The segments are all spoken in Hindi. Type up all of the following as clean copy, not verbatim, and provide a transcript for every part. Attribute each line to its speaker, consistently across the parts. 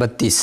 Speaker 1: 32.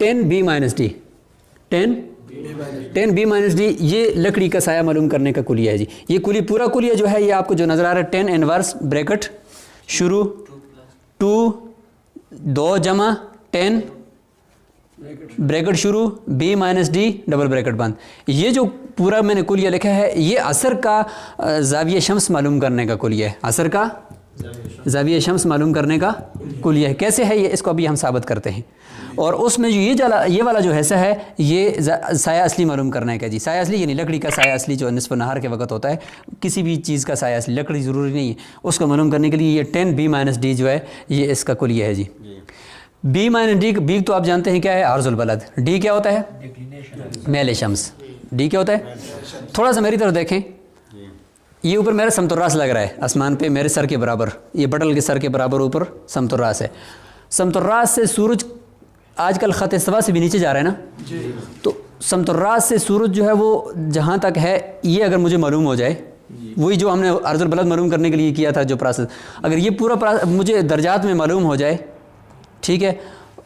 Speaker 1: 10b - d 10 10 B minus D, ये लकड़ी का साया मालूम करने का कुलिया है जी। ये कुली पूरा कुलिया जो है ये आपको जो नज़र आ रहा है 10 इनवर्स ब्रैकेट शुरू 2 2 जमा 10 ब्रैकेट शुरू B minus D double bracket बंद। ये जो पूरा मैंने कुलिया लिखा है ये असर का ज़ाविया शम्स मालूम करने का कुलिया है, असर का ज़ाविया शम्स मालूम करने का कुलिया है। कैसे है ये, इसको अभी हम साबित करते हैं। और उसमें जो ये वाला जो हिस्सा है ये साया असली मालूम करने का जी। साया असली यानी लकड़ी का साया असली जो निस्फ़ नहार के वक्त होता है, किसी भी चीज़ का साया असली, लकड़ी ज़रूरी नहीं है, उसको मालूम करने के लिए ये 10 B माइनस डी जो है ये इसका कुलिया है जी। B माइनस डी, बी तो आप जानते हैं क्या है, आर्जुल बलद। डी क्या होता है, मेल शम्स। डी क्या होता है, थोड़ा सा मेरी तरफ देखें, ये ऊपर मेरा समतुर्रास लग रहा है आसमान पे मेरे सर के बराबर, ये बटल के सर के बराबर ऊपर समतुर्रास है। समतुर्रास से सूरज आजकल ख़त इस्तिवा से भी नीचे जा रहा है ना, तो समतुर्रास से सूरज जो है वो जहाँ तक है ये अगर मुझे मालूम हो जाए, वही जो हमने अर्जुल बलद मालूम करने के लिए किया था जो प्रोसेस, अगर ये पूरा मुझे दर्जात में मालूम हो जाए, ठीक है,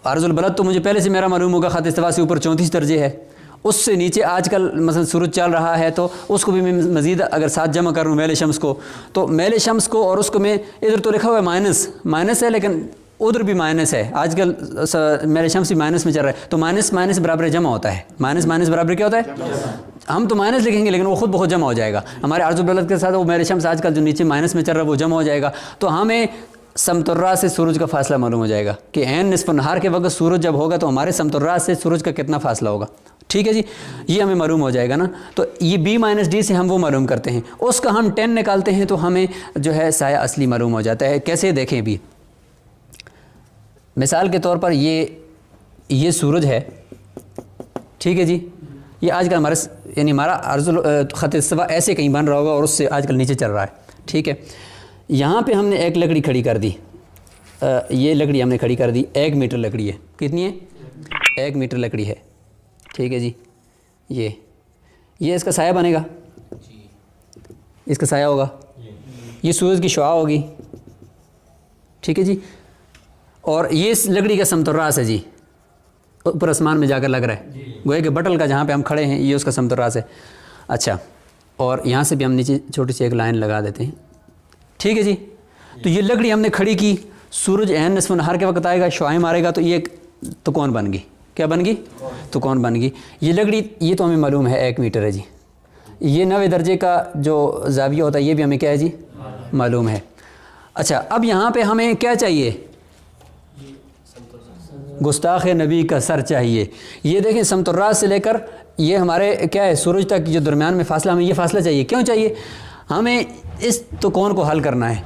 Speaker 1: अर्जुल बलद तो मुझे पहले से मेरा मालूम होगा, ख़त इस्तिवा से ऊपर 34 दर्जे है, उससे नीचे आजकल मसलन सूरज चल रहा है तो उसको भी मैं मज़ीद अगर साथ जमा करूँ मेल शम्स को, तो मेल शम्स को और उसको मैं इधर तो लिखा हुआ है माइनस है, लेकिन उधर भी माइनस है, आजकल मेल शम्स भी माइनस में चल रहा है, तो माइनस माइनस बराबर जमा होता है। माइनस बराबर क्या होता है, हम तो माइनस लिखेंगे लेकिन वो खुद बहुत जमा हो जाएगा हमारे अर्जुल बलद के साथ। वो मेल शम्स आजकल जो नीचे माइनस में चल रहा है वो जमा हो जाएगा, तो हमें समतुर्रा से सूरज का फासला मालूम हो जाएगा कि ऐन निस्फ़ नहार के वक्त सूरज जब होगा तो हमारे समतुर्रा से सूरज का कितना फासला होगा। ठीक है जी, ये हमें मालूम हो जाएगा ना। तो ये B माइनस डी से हम वो मालूम करते हैं, उसका हम 10 निकालते हैं तो हमें जो है साया असली मालूम हो जाता है। कैसे देखें भी, मिसाल के तौर पर ये सूरज है, ठीक है जी, ये आजकल हमारे यानी हमारा अर्जुल ख़त इस्तिवा ऐसे कहीं बन रहा होगा और उससे आजकल नीचे चल रहा है, ठीक है। यहाँ पे हमने एक लकड़ी खड़ी कर दी, ये लकड़ी हमने खड़ी कर दी, 1 मीटर लकड़ी है। कितनी है, 1 मीटर लकड़ी है, ठीक है जी। ये इसका साया बनेगा, इसका साया होगा, ये सूरज की शुआ होगी, ठीक है जी। और ये इस लकड़ी का समतुर्रास है जी, ऊपर आसमान में जाकर लग रहा है, गोया कि बटल का जहाँ पे हम खड़े हैं ये उसका समतुर्रास है। अच्छा, और यहाँ से भी हम नीचे छोटी सी एक लाइन लगा देते हैं, ठीक है जी। तो ये लकड़ी हमने खड़ी की, सूरज ऐन निस्फ़ नहार के वक्त आएगा, शुआएं मारेगा, तो ये तो कौन बन गई, क्या बन गई, तो कौन बन गई। ये लकड़ी ये तो हमें मालूम है 1 मीटर है जी। ये 90 दर्जे का जो ज़ाविया होता है ये भी हमें क्या है जी, मालूम है। अच्छा, अब यहाँ पे हमें क्या चाहिए, गुस्ताख नबी का सर चाहिए। ये देखें समतुर्रास से लेकर ये हमारे क्या है सूरज तक जो दरमियान में फासला, हमें ये फासला चाहिए। क्यों चाहिए, हमें इस तो कौन को हल करना है,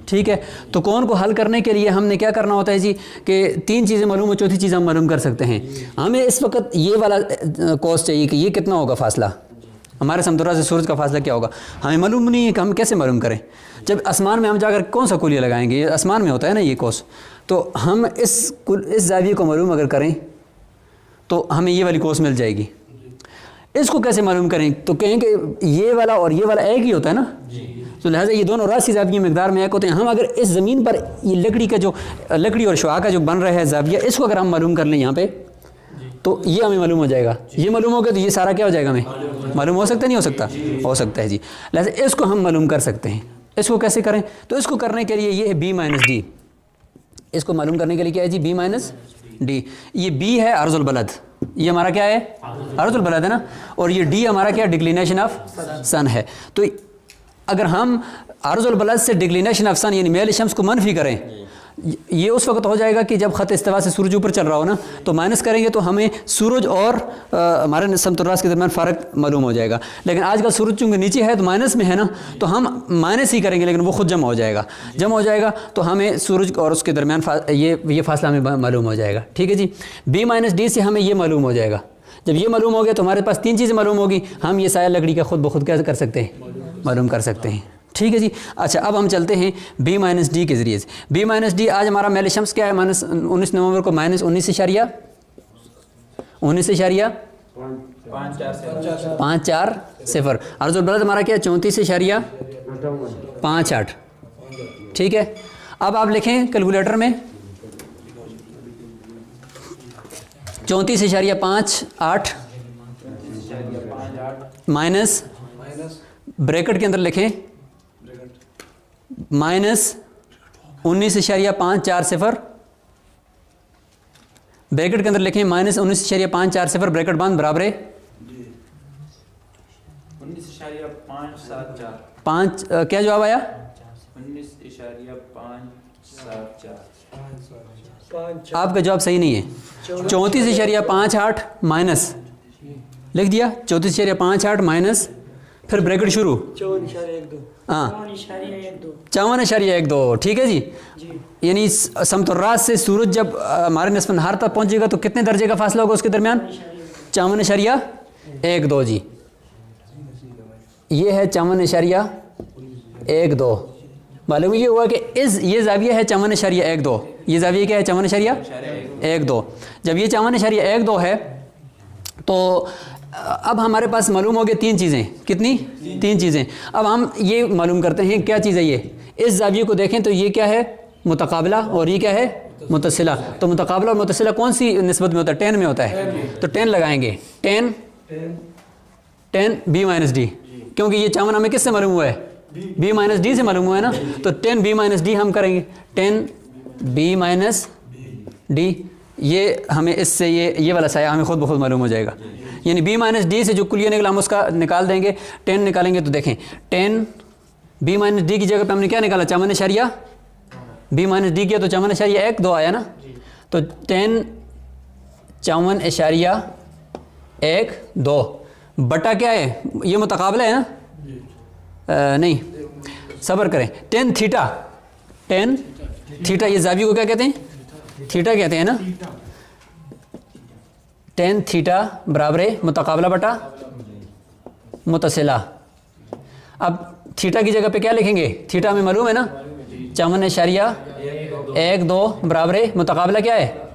Speaker 1: ठीक है। तो कौन को हल करने के लिए हमने क्या करना होता है जी कि 3 चीज़ें मालूम हो, चौथी चीज़ हम मालूम कर सकते हैं। हमें इस वक्त ये वाला कॉस चाहिए कि ये कितना होगा फासला, हमारे समतुर्रा से सूरज का फासला क्या होगा, हमें मालूम नहीं है कि हम कैसे मालूम करें। जब आसमान में हम जाकर कौन सा कुलिया लगाएंगे, ये आसमान में होता है ना ये कोस, तो हम इस ज़ाविये को मालूम अगर करें तो हमें ये वाली कोस मिल जाएगी। इसको कैसे मालूम करें, तो कहें कि ये वाला और ये वाला एक ही होता है ना, तो लिहाजा ये दोनों राशि ज़ाविये मकदार में एक होते हैं। हम अगर इस ज़मीन पर ये लकड़ी का जो लकड़ी और शुआ का जो बन रहा है ज़ाविया, इसको अगर हम मालूम कर लें यहाँ पे, तो ये हमें मालूम हो जाएगा। ये मालूम हो गया तो ये सारा क्या हो जाएगा, हमें मालूम हो सकता है, नहीं हो सकता, हो सकता है जी। लिहाजा इसको हम मालूम कर सकते हैं। इसको कैसे करें, तो इसको करने के लिए ये है B माइनस डी, इसको मालूम करने के लिए क्या है जी, B माइनस डी। ये B है अर्जुल बलद, ये हमारा क्या है, अर्जुल बलद है ना, और ये D हमारा क्या, डिक्लिनेशन ऑफ सन है। तो अगर हम अर्जुल बलद से डिक्लिनेशन ऑफ सन यानी मेल शम्स को मनफी करें, ये उस वक्त हो जाएगा कि जब ख़त इस्तिवा से सूरज ऊपर चल रहा हो ना, तो माइनस करेंगे तो हमें सूरज और हमारे समतुर्रास के दरमियान फ़र्क मालूम हो जाएगा। लेकिन आजकल सूरज चूँकि नीचे है तो माइनस में है ना, तो हम माइनस ही करेंगे, लेकिन वो खुद जमा हो जाएगा। जमा हो जाएगा तो हमें सूरज और उसके दरमियान ये फासला हमें मालूम हो जाएगा, ठीक है जी। B माइनस डी से हमें ये मालूम हो जाएगा। जब ये मालूम हो गया तो हमारे पास 3 चीज़ें मालूम होगी, हम ये साया लकड़ी का खुद ब खुद क्या कर सकते हैं, मालूम कर सकते हैं, ठीक है जी। अच्छा, अब हम चलते हैं B माइनस डी के ज़रिए से। B माइनस डी आज हमारा मेल शम्स क्या है, -19 नवंबर को -19.540। अर्जुल बलद हमारा क्या है 34.58, ठीक है। अब आप लिखें कैलकुलेटर में 34.58 माइनस ब्रैकेट के अंदर लिखें -19.540 ब्रैकेट के अंदर लिखें -19.540 ब्रैकेट बंद बराबर है
Speaker 2: 19.574
Speaker 1: 5 क्या जवाब आया
Speaker 2: 19.574
Speaker 1: आपका जवाब सही नहीं है 34.58 माइनस लिख दिया 34.58 माइनस फिर ब्रैकेट शुरू
Speaker 3: 54.12
Speaker 1: हाँ
Speaker 3: 54.12
Speaker 1: 54.12 ठीक है जी यानी समतुर्रात से सूरज जब हमारे निस्फ़ नहार तक पहुंचेगा तो कितने दर्जे का फासला होगा उसके दरमियान 54.12 जी ये है 54.12 मालूम ये हुआ कि ये ज़ाविया है 54.12 ये ज़ाविया क्या है 54.12 जब ये 54.12 है तो अब हमारे पास मालूम हो गए 3 चीज़ें कितनी 3 चीज़ें अब हम ये मालूम करते हैं क्या चीज़ है ये इस ज़ाविये को देखें तो ये क्या है मुतकाबला और ये क्या है मुतसिला तो मुतकाबला और मुतसिला कौन सी निस्बत में होता है 10 में होता है तो 10 लगाएंगे 10 b माइनस डी क्योंकि ये 54 हमें किससे मालूम हुआ है b माइनस डी से मालूम हुआ है ना तो 10 b माइनस डी हम करेंगे 10 b माइनस डी ये हमें इससे ये वाला साया हमें खुद ब खुद मालूम हो जाएगा यानी b माइनस डी से जो कुलिया निकला हम उसका निकाल देंगे 10 निकालेंगे तो देखें 10 b माइनस डी की जगह पे हमने क्या निकाला 54 b माइनस डी किया तो 54.12 आया ना तो 10 54.12 बटा क्या है ये मुतकाबला है ना नहीं सब्र करें 10 थीटा ये ज़ाविये को क्या कहते हैं थीटा कहते हैं ना 10 थीटा बराबर है मुतकाबला बटा मुतसिला अब थीटा की जगह पे क्या लिखेंगे थीटा हमें मालूम है ना 54.12 बराबर है मुतकाबला क्या है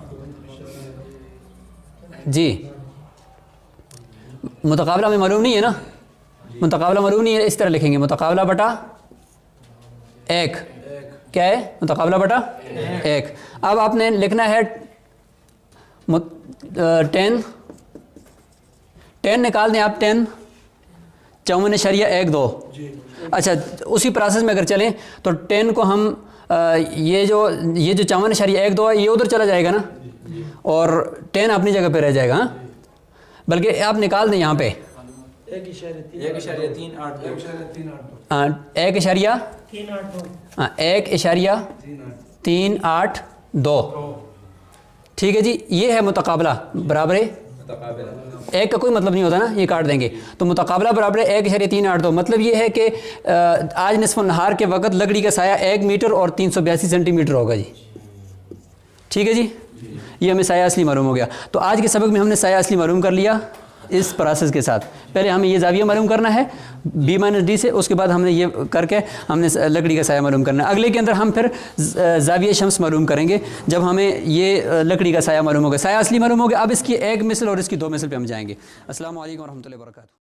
Speaker 1: जी मुतकाबला हमें मालूम नहीं है ना मुतकाबला मालूम नहीं है इस तरह लिखेंगे मुतकाबला बटा 1 क्या है मुतकाबला बटा 1 अब आपने लिखना है 10 निकाल दें आप 10 54.12 अच्छा उसी प्रोसेस में अगर चलें तो 10 को हम ये जो 54.12 है ये उधर चला जाएगा ना और 10 अपनी जगह पे रह जाएगा हाँ बल्कि आप निकाल दें यहाँ पे 1.382 ठीक है जी ये है मुतकाबला बराबर है 1 का कोई मतलब नहीं होता ना ये काट देंगे तो मुतकाबला बराबर है 1.382 मतलब ये है कि आज निस्फ़ नहार के वक़्त लकड़ी का साया 1 मीटर और 382 सेंटीमीटर होगा जी ठीक है जी ये हमें साया असली मालूम हो गया तो आज के सबक में हमने साया असली मालूम कर लिया इस प्रोसेस के साथ पहले हमें ये ज़ाविया मालूम करना है b माइनस डी से उसके बाद हमने ये करके हमने लकड़ी का साया मालूम करना है अगले के अंदर हम फिर ज़ाविया शम्स मालूम करेंगे जब हमें ये लकड़ी का साया मालूम होगा साया असली मालूम होगा अब इसकी 1 मिसल और इसकी 2 मिसल पे हम जाएंगे अस्सलाम वालेकुम व रहमतुल्लाहि व बरकातहू।